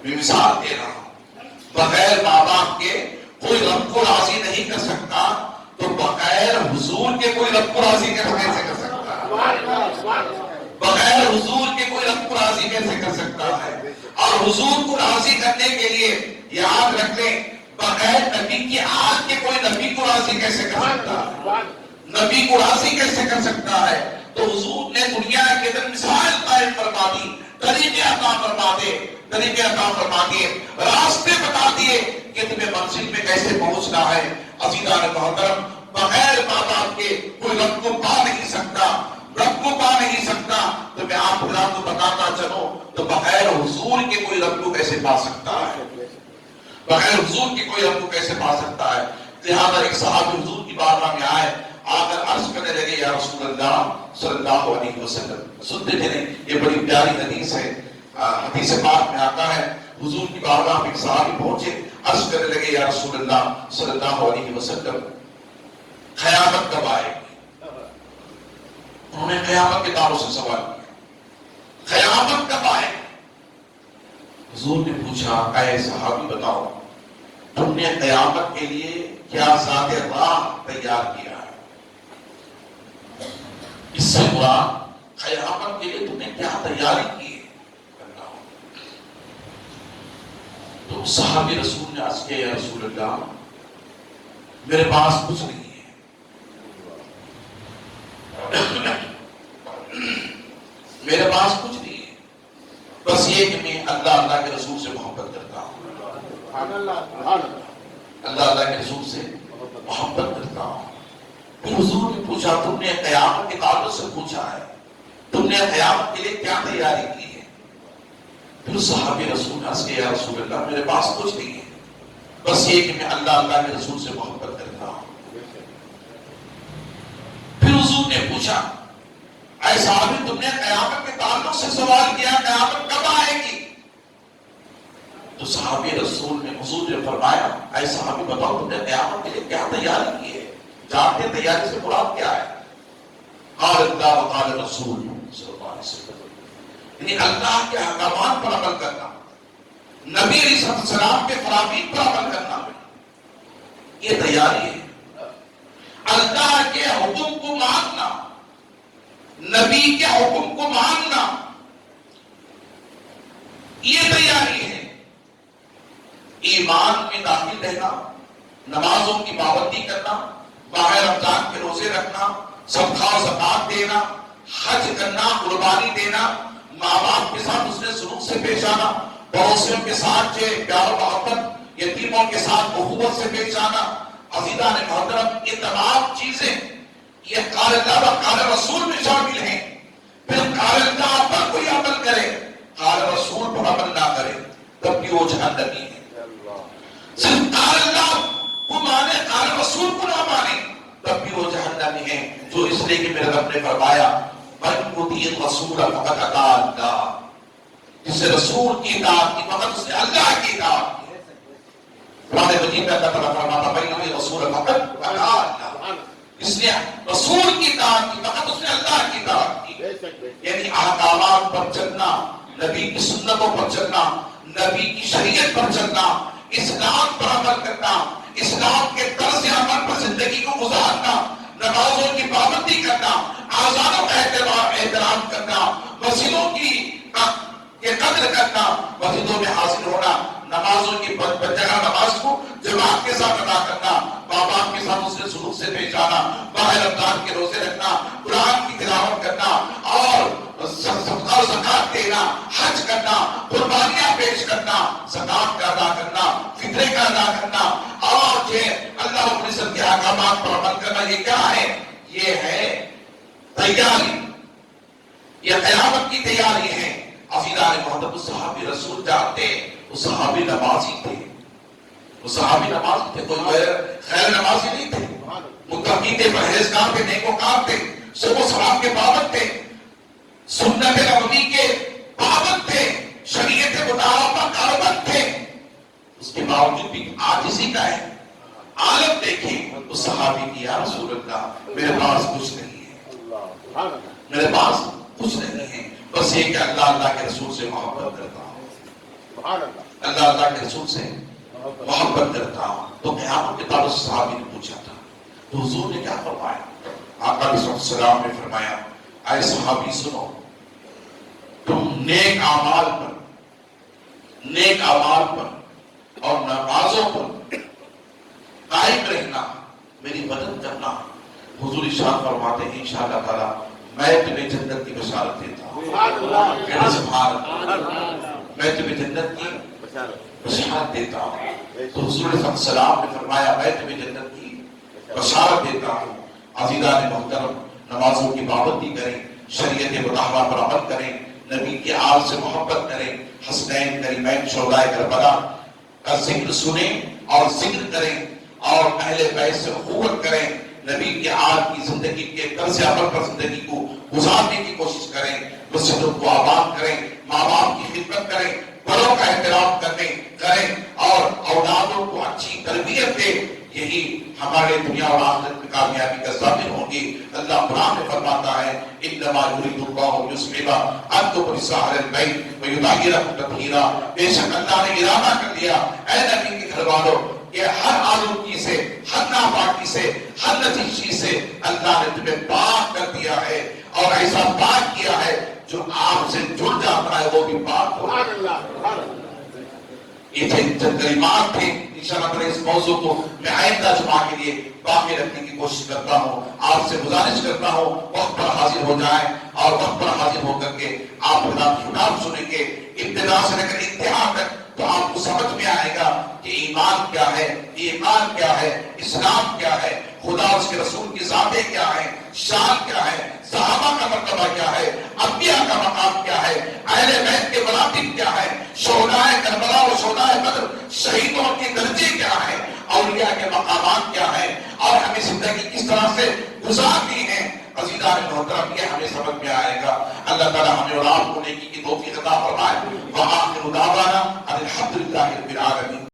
S1: میں مثال دے رہا ہوں، بغیر ماں باپ کے کوئی رب کو راضی نہیں کر سکتا، تو بغیر حضور کے کوئی رب کو راضی کیسے کر سکتا ہے؟ بغیر حضور کے کوئی رب کو راضی کیسے کر سکتا ہے؟ اور حضور کو راضی کرنے کے لیے یاد رکھ لیں بغیر نبی کی آج کے کوئی نبی کو راضی کیسے کر سکتا ہے؟ نبی کو راضی کیسے کر سکتا ہے؟ تو حضور نے دنیا کے اندر مثال قائم فرما دی، طریقے عطا فرما دے، طریقے عطا فرما دیے، راستے بتا دیے کہ تمہیں منزل میں کیسے پہنچنا ہے۔ عزیزان محترم، بغیر ماں باپ کے کوئی رب کو پا نہیں سکتا، رب کو پا نہیں سکتا۔ تو میں آپ حضرات کو بتاتا چلوں تو بغیر حضور کے کوئی رب کو کیسے پا سکتا ہے؟ بغیر حضور کے کوئی رب کو کیسے پا سکتا ہے؟ لہذا ایک صحابی حضور کی بارگاہ میں آئے، آ کر عرض کرنے لگے یا رسول اللہ صلی اللہ علیہ وسلم۔ سنتے چلیں، یہ بڑی پیاری حدیث ہے، حدیث پاک میں آتا ہے حضور کی بارگاہ میں ایک صحابی پہنچے، عرض کرنے لگے یا رسول اللہ صلی اللہ علیہ وسلم قیامت کب آئے گی؟ انہوں نے قیامت کے تعلق سے سوال کیا، قیامت کب آئے گی؟ حضور نے پوچھا اے صحابی بتاؤ تم نے قیامت کے لیے کیا ذات راہ تیار کیا ہے؟ اس سے مراد قیامت کے لیے تم نے کیا تیاری کی ہے؟ تو صحابی رسول نے عرض کیا یا رسول اللہ میرے پاس کچھ نہیں ہے، میرے پاس کچھ نہیں ہے، بس یہ کہ میں اللہ کے رسول سے محبت کرتا ہوں، اللہ کے رسول سے محبت کرتا ہوں۔ پھر حضور نے پوچھا تم نے قیامت کے تعلق سے پوچھا ہے، تم نے قیامت کے لیے کیا تیاری کی ہے؟ پھر صحابی رسول نے عرض کیا یا رسول اللہ میرے پاس کچھ نہیں ہے، بس یہ کہ میں اللہ کے رسول سے محبت کرتا ہوں۔ پھر حضور نے پوچھا اے صحابی تم نے قیامت کے تعلق سے سوال کیا، قیامت کب آئے گی؟ تو صحابی رسول نے حضور نے فرمایا اے صحابی بتاؤ تم نے قیامت کے لیے کیا تیاری کی ہے؟ جانتے تیاری سے مراد کیا ہے؟ قال اللہ و قال رسول صلی اللہ علیہ وسلم، یعنی اللہ کے احکامات پر عمل کرنا، نبی علیہ السلام کے فرامین پر عمل کرنا، یہ تیاری ہے۔ اللہ کے حکم کو ماننا، نبی کے حکم کو ماننا، یہ تیاری ہے۔ ایمان میں داخل رہنا، نمازوں کی پابندی کرنا، ماہ رمضان کے روزے رکھنا، صدقہ و زکات دینا، حج کرنا، قربانی دینا، ماں باپ کے ساتھ حسن سلوک سے پیش آنا، پڑوسیوں کے ساتھ پیار و محبت، یتیموں کے ساتھ اخوت سے پیش آنا۔ عزیزان محترم، یہ تمام چیزیں یہ قال اللہ و قال رسول میں شامل ہیں۔ پھر قال اللہ پر کوئی عمل کرے، قال رسول پر عمل نہ کرے، تب بھی وہ جہنمی ہے۔ صرف قال اللہ کو مانے، قال رسول کو نہ مانے، تب بھی وہ جہنمی ہے۔ جو اس لیے کہ میرے رب نے فرمایا من یطیع الرسول فقد اطاع اللہ، جس نے رسول کی اطاعت کی فقط اس نے اللہ کی اطاعت کی۔ قرآن مجید میں اللہ تعالیٰ فرماتا من یطیع الرسول فقد اطاع اللہ، اس نے رسول کی اطاعت کی فقط اس نے اللہ کی اطاعت کی۔ یعنی احکامات پر چلنا، نبی کی سنتوں پر چلنا، نبی کی شریعت پر چلنا، اسلام پر عمل کرنا، اسلام کے طرز عمل پر زندگی کو گزارنا، نمازوں کی پابندی کرنا، آذانوں کا احترام کرنا، مسجدوں کی قدر کرنا، مسجدوں میں حاضر ہونا، نمازوں کی جگہ نماز کو جماعت کے ساتھ ادا کرنا، ماں باپ کے ساتھ اس کے سلوک سے پیش آنا، ماہ رمضان کے روزے رکھنا، قرآن کی تلاوت کرنا اور صدقہ و زکات دینا، حج کرنا، قربانیاں پیش کرنا، زکات کا ادا کرنا، فطرے کا ادا کرنا، اور اللہ رب العزت کے احکامات پر عمل کرنا، یہ کیا ہے؟ یہ ہے تیاری، یہ قیامت کی تیاری ہے۔ عزیزان محترم، صحابی رسول جانتے وہ صحابی نمازی تھے، وہ صحابی نمازی تھے، کوئی خیر نمازی نہیں تھے، متقی تھے، پرہیزگار تھے، نیکوکار تھے، صبح سلام کے پابند تھے، سنت نبوی کے پابند تھے، شریعت مطالعہ پر کاربند تھے۔ اس کے باوجود بھی عاجزی کا ہے عالم دیکھیں اس صحابی کی، یا رسول اللہ میرے پاس کچھ نہیں ہے، میرے پاس کچھ نہیں ہے، بس یہ کہ اللہ کے رسول سے محبت کرتا ہوں، اللہ کے رسول سے محبت کرتا ہوں۔ تو قیامت کے تعلق سے صحابی نے پوچھا تھا، تو حضور نے کیا فرمایا؟ آقا علیہ السلام نے فرمایا اے صحابی سنو، تم نیک اعمال پر اور نمازوں پر قائم رہنا، میری مدد کرنا۔ حضور ارشاد فرماتے ہیں انشاءاللہ تعالیٰ میں تمہیں جنت کی بشارت دیتا ہوں۔
S2: سبحان اللہ،
S1: کہنا سبحان اللہ، میں تمہیں جنت کی بشارت دیتا ہوں۔ تو حضور صلی اللہ علیہ وسلم نے فرمایا میں تمہیں جنت کی بشارت دیتا ہوں۔ عزیزان محترم، نمازوں کی پابندی کریں، شریعت مطالبہ پر عمل کریں، نبی کے آل سے محبت کریں، حسنین کریمین شہدائے کربلا کا ذکر سنیں اور ذکر کریں اور اہل بیت سے اخوت کریں، نبی کے آل کی زندگی کے طرز عمل پر زندگی کو گزارنے کی کوشش کریں، مسجدوں کو آباد کریں، ماں باپ کی خدمت کریں، بڑوں کا احترام کریں اور اولادوں کو اچھی تربیت دیں۔ یہی ہمارے دنیا اور آخرت میں کامیابی کا ضامن ہوں گی۔ اللہ قرآن میں فرماتا ہے انما یرید اللہ لیصلح عنکم رجال البیت ویطہرکم تطہیرا۔ بے شک اللہ نے ارادہ کر لیا اے نبی کے گھر والوں کہ ہر آلودگی سے، ہر ناپاکی سے، ہر نجس چیز سے اللہ نے تمہیں پاک کر دیا ہے، اور ایسا پاک کیا ہے جو آپ سے جڑ جاتا ہے وہ بھی پاک ہو۔
S2: سبحان اللہ، سبحان اللہ۔
S1: یہ چند کلمات تھے، انشاءاللہ اس موضوع کو میں آئندہ جمعہ کے لیے باقی رکھنے کی کوشش کرتا ہوں۔ آپ سے گزارش کرتا ہوں وقت پر حاضر ہو جائیں اور وقت پر حاضر ہو کر کے آپ خطاب سنیں گے ابتدا سے لے کر انتہا تک، تو آپ کو سمجھ میں آئے گا کہ ایمان کیا ہے، ایمان کیا ہے، اسلام کیا ہے، خدا اور اس کے رسول کی ذاتیں کیا ہیں، شان کیا ہے، صحابہ کا مرتبہ کیا ہے، انبیاء کا مقام کیا ہے، اہل بیت کے مراتب کیا ہے، شہدائے کربلا اور شہدائے بدر شہیدوں کے درجے کیا ہیں، اولیاء کے مقامات کیا ہیں، اور ہمیں زندگی کس طرح سے گزارنی ہے۔ عزیزان محترم، یہ ہمیں سمجھ میں آئے گا۔ اللہ تعالی ہمیں اور آپ کو نیکی کی توفیق عطا فرمائے۔ وآخر دعوانا ان الحمد للہ رب العالمین۔